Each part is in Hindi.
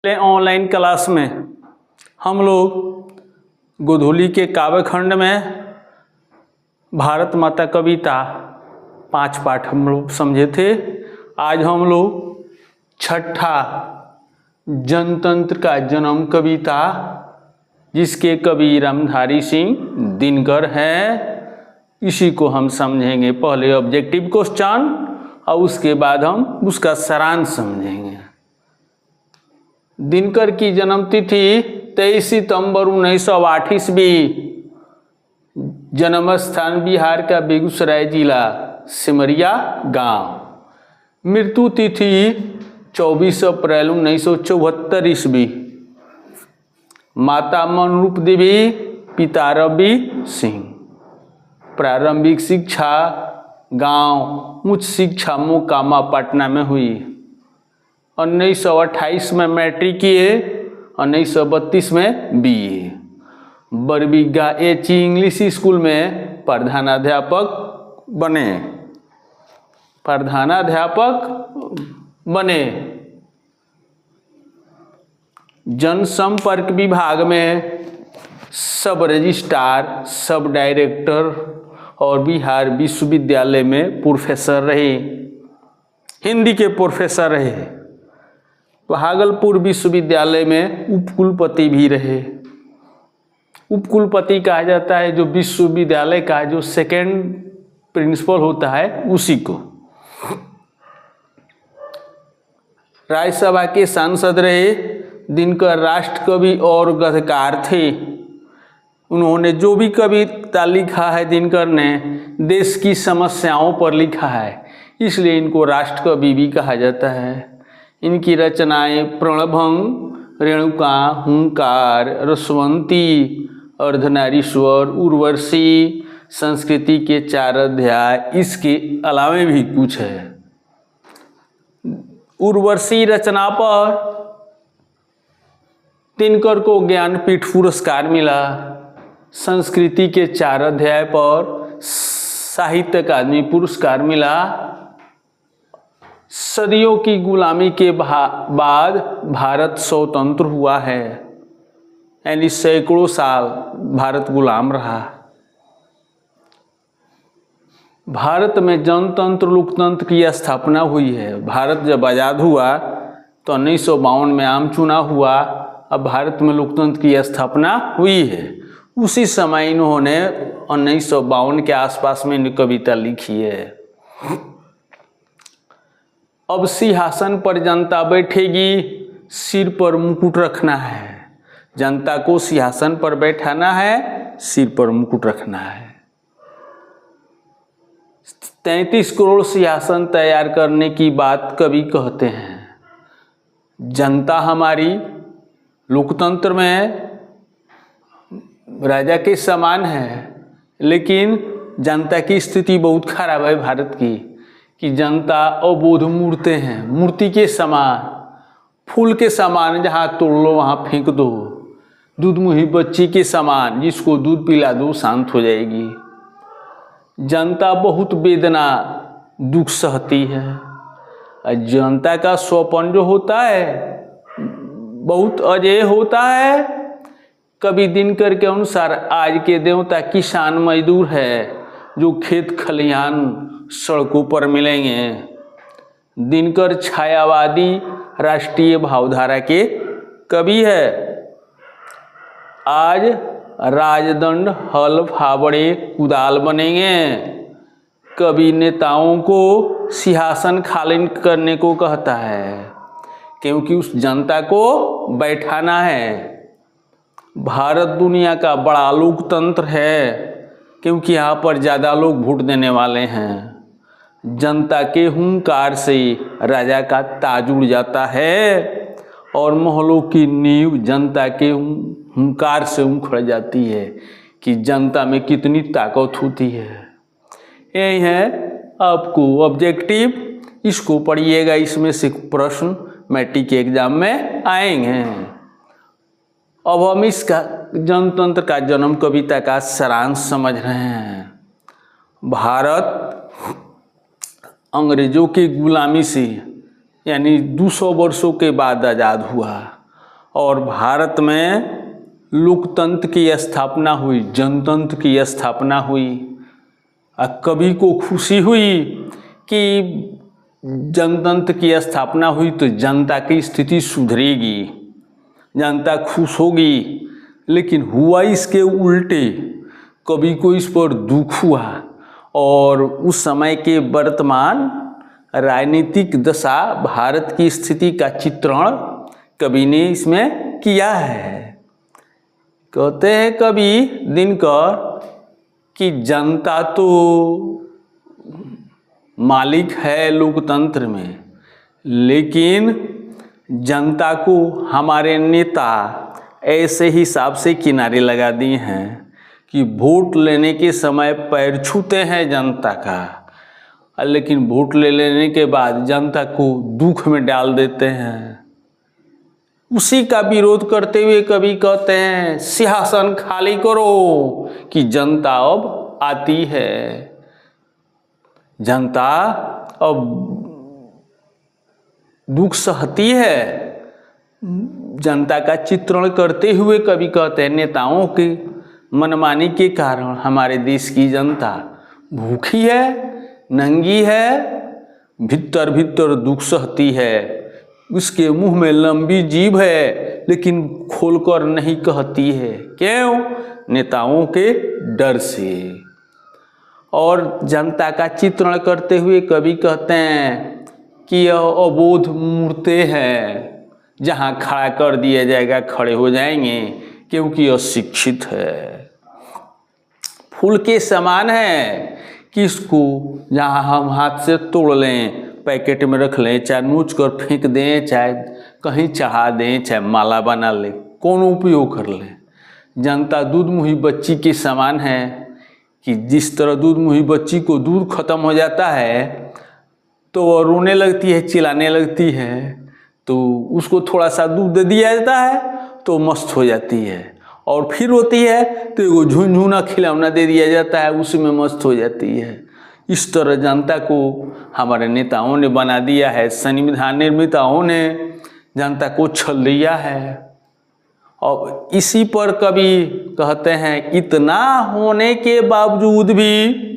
ऑनलाइन क्लास में हम लोग गोधूली के काव्य खंड में भारत माता कविता 5 पाठ हम लोग समझे थे। आज हम लोग छठा जनतंत्र का जन्म कविता, जिसके कवि रामधारी सिंह दिनकर हैं, इसी को हम समझेंगे। पहले ऑब्जेक्टिव क्वेश्चन और उसके बाद हम उसका सारांश समझेंगे। दिनकर की जन्म तिथि 23 सितंबर 1908 ईस्वी। जन्म स्थान बिहार का बेगूसराय जिला सिमरिया गांव। मृत्यु तिथि 24 अप्रैल 1974 ईस्वी। माता मनरूप देवी, पिता रवि सिंह। प्रारंभिक शिक्षा गांव, उच्च शिक्षा मोकामा पटना में हुई। 1928 में मैट्रिक किए, 1932 में BA. Barbigha Aichi English school में प्रधानाध्यापक बने। जनसंपर्क विभाग में सब रजिस्ट्रार, सब डायरेक्टर और बिहार विश्वविद्यालय में प्रोफेसर रहे। हिंदी के प्रोफेसर रहे। भागलपुर विश्वविद्यालय में उपकुलपति भी रहे। उपकुलपति कहा जाता है जो विश्वविद्यालय का जो सेकेंड प्रिंसिपल होता है उसी को। राज्यसभा के सांसद रहे। दिनकर राष्ट्र कवि और गद्यकार थे। उन्होंने जो भी कविता लिखा है दिनकर ने देश की समस्याओं पर लिखा है, इसलिए इनको राष्ट्र कवि भी कहा जाता है। इनकी रचनाएं प्रणभंग, रेणुका, हुंकार, रसवंती, अर्धनारीश्वर, उर्वशी, संस्कृति के 4 अध्याय, इसके अलावे भी कुछ है। उर्वशी रचना पर दिनकर को ज्ञानपीठ पुरस्कार मिला। संस्कृति के 4 अध्याय पर साहित्य अकादमी पुरस्कार मिला। सदियों की गुलामी के बाद भारत स्वतंत्र हुआ है, यानी सैकड़ों साल भारत गुलाम रहा। भारत में जनतंत्र लोकतंत्र की स्थापना हुई है। भारत जब आज़ाद हुआ तो 1952 में आम चुनाव हुआ। अब भारत में लोकतंत्र की स्थापना हुई है। उसी समय इन्होंने 1952 के आसपास में कविता लिखी है। अब सिंहासन पर जनता बैठेगी, सिर पर मुकुट रखना है। जनता को सिंहासन पर बैठाना है, सिर पर मुकुट रखना है। 33 करोड़ सिंहासन तैयार करने की बात कवि कहते हैं। जनता हमारी लोकतंत्र में राजा के समान है, लेकिन जनता की स्थिति बहुत खराब है भारत की, कि जनता अबोध मूर्तें हैं, मूर्ति के समान, फूल के समान, जहाँ तोड़ लो वहाँ फेंक दो। दूध मुही बच्ची के समान, जिसको दूध पिला दो शांत हो जाएगी। जनता बहुत वेदना दुख सहती है। जनता का स्वपन जो होता है बहुत अजेय होता है। कवि दिनकर के अनुसार आज के देवता किसान मजदूर है, जो खेत खलिहान सड़कों पर मिलेंगे। दिनकर छायावादी राष्ट्रीय भावधारा के कवि है। आज राजदंड हल फावड़े कुदाल बनेंगे। कवि नेताओं को सिंहासन खाली करने को कहता है, क्योंकि उस जनता को बैठाना है। भारत दुनिया का बड़ा लोकतंत्र है, क्योंकि यहाँ पर ज़्यादा लोग वोट देने वाले हैं। जनता के हुंकार से राजा का ताज उड़ जाता है और महलों की नींव जनता के हुंकार से उखड़ जाती है, कि जनता में कितनी ताकत होती है। यही है आपको ऑब्जेक्टिव, इसको पढ़िएगा। इसमें से प्रश्न मैट्रिक के एग्जाम में आएंगे। अब हम इसका जनतंत्र का जन्म कविता का सारांश समझ रहे हैं। भारत अंग्रेजों की गुलामी से यानी 200 वर्षों के बाद आज़ाद हुआ। और भारत में लोकतंत्र की स्थापना हुई, जनतंत्र की स्थापना हुई। कवि को खुशी हुई कि जनतंत्र की स्थापना हुई तो जनता की स्थिति सुधरेगी, जनता खुश होगी। लेकिन हुआ इसके उल्टे, कवि को इस पर दुख हुआ और उस समय के वर्तमान राजनीतिक दशा, भारत की स्थिति का चित्रण कवि ने इसमें किया है। कहते हैं कवि दिनकर कि जनता तो मालिक है लोकतंत्र में, लेकिन जनता को हमारे नेता ऐसे हिसाब से किनारे लगा दिए हैं कि वोट लेने के समय पैर छूते हैं जनता का, लेकिन वोट ले लेने के बाद जनता को दुख में डाल देते हैं। उसी का विरोध करते हुए कवि कहते हैं सिंहासन खाली करो कि जनता अब आती है। जनता अब दुख सहती है। जनता का चित्रण करते हुए कवि कहते हैं नेताओं की मनमानी के कारण हमारे देश की जनता भूखी है, नंगी है, भीतर भीतर दुख सहती है। उसके मुंह में लंबी जीभ है लेकिन खोलकर नहीं कहती है। क्यों? नेताओं के डर से। और जनता का चित्रण करते हुए कवि कहते हैं कि यह अबोध मूर्तें हैं, जहाँ खड़ा कर दिया जाएगा खड़े हो जाएंगे, क्योंकि अशिक्षित है। फूल के समान है कि इसको जहाँ हम हाथ से तोड़ लें, पैकेट में रख लें, चाहे नोच कर फेंक दें, चाहे कहीं चढ़ा दें, चाहे माला बना लें, कौन उपयोग कर लें। जनता दूध मुही बच्ची के समान है कि जिस तरह दूध मुही बच्ची को दूध खत्म हो जाता है तो वह रोने लगती है, चिल्लाने लगती है, तो उसको थोड़ा सा दूध दे दिया जाता है तो मस्त हो जाती है, और फिर रोती है तो वो झुनझुना खिलौना दे दिया जाता है, उसी में मस्त हो जाती है। इस तरह जनता को हमारे नेताओं ने बना दिया है, संविधान निर्माताओं ने जनता को छल दिया है। और इसी पर कवि कहते हैं इतना होने के बावजूद भी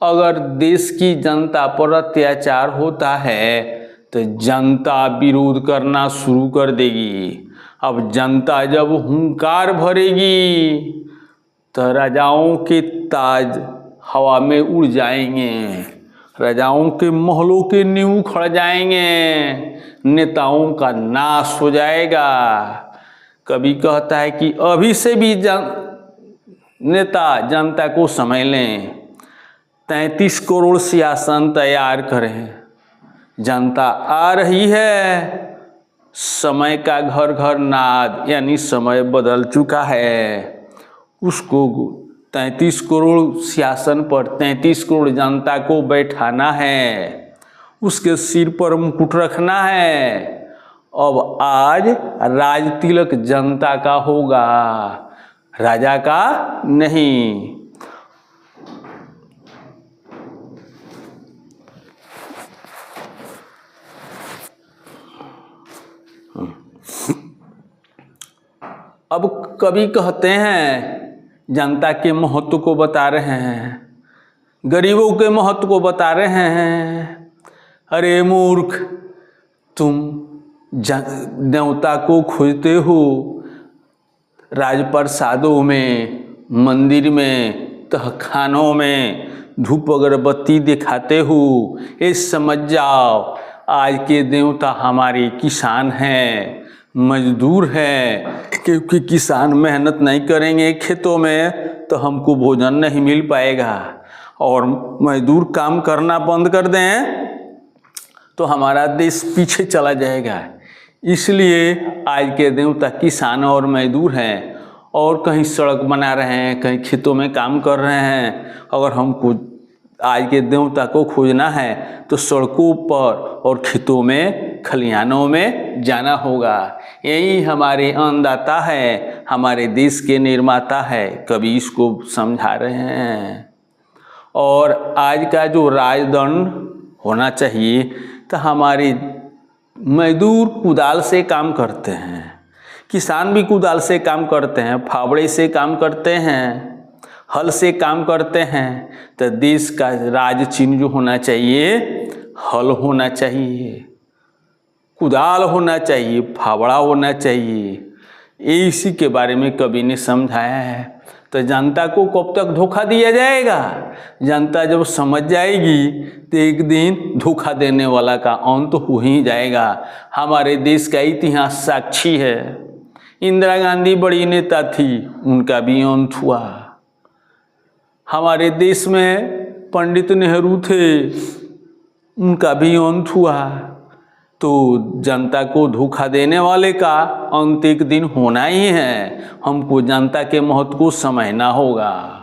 अगर देश की जनता पर अत्याचार होता है तो जनता विरोध करना शुरू कर देगी। अब जनता जब हुंकार भरेगी तो राजाओं के ताज हवा में उड़ जाएंगे, राजाओं के महलों के नींव उखड़ जाएंगे, नेताओं का नाश हो जाएगा। कवि कहता है कि अभी से भी नेता जनता को समझ लें, 33 करोड़ सिंहासन तैयार करें। जनता आ रही है, समय का घर घर नाद, यानी समय बदल चुका है। उसको 33 करोड़ सिंहासन पर 33 करोड़ जनता को बैठाना है, उसके सिर पर मुकुट रखना है। अब आज राज तिलक जनता का होगा, राजा का नहीं। अब कवि कहते हैं जनता के महत्व को बता रहे हैं, गरीबों के महत्व को बता रहे हैं। अरे मूर्ख, तुम न्योता को खोजते हो राजप्रसादों में, मंदिर में, तहखानों में धूप अगरबत्ती दिखाते हो। ये समझ जाओ आज के देवता हमारे किसान हैं, मजदूर हैं, क्योंकि किसान मेहनत नहीं करेंगे खेतों में तो हमको भोजन नहीं मिल पाएगा, और मजदूर काम करना बंद कर दें तो हमारा देश पीछे चला जाएगा। इसलिए आज के देवता किसान और मजदूर हैं, और कहीं सड़क बना रहे हैं, कहीं खेतों में काम कर रहे हैं। अगर हमको आज के देवता को खोजना है तो सड़कों पर और खेतों में, खलिहानों में जाना होगा। यही हमारे अन्नदाता है, हमारे देश के निर्माता है। कवि इसको समझा रहे हैं। और आज का जो राजदंड होना चाहिए तो हमारे मजदूर कुदाल से काम करते हैं, किसान भी कुदाल से काम करते हैं, फावड़े से काम करते हैं, हल से काम करते हैं। तो देश का राज चिन्ह जो होना चाहिए, हल होना चाहिए, कुदाल होना चाहिए, फावड़ा होना चाहिए। इसी के बारे में कवि ने समझाया है। तो जनता को कब तक धोखा दिया जाएगा? जनता जब समझ जाएगी तो एक दिन धोखा देने वाला का अंत हो ही जाएगा। हमारे देश का इतिहास साक्षी है। इंदिरा गांधी बड़ी नेता थी, उनका भी अंत हुआ। हमारे देश में पंडित नेहरू थे, उनका भी अंत हुआ। तो जनता को धोखा देने वाले का अंत एक दिन होना ही है। हमको जनता के महत्व को समझना होगा।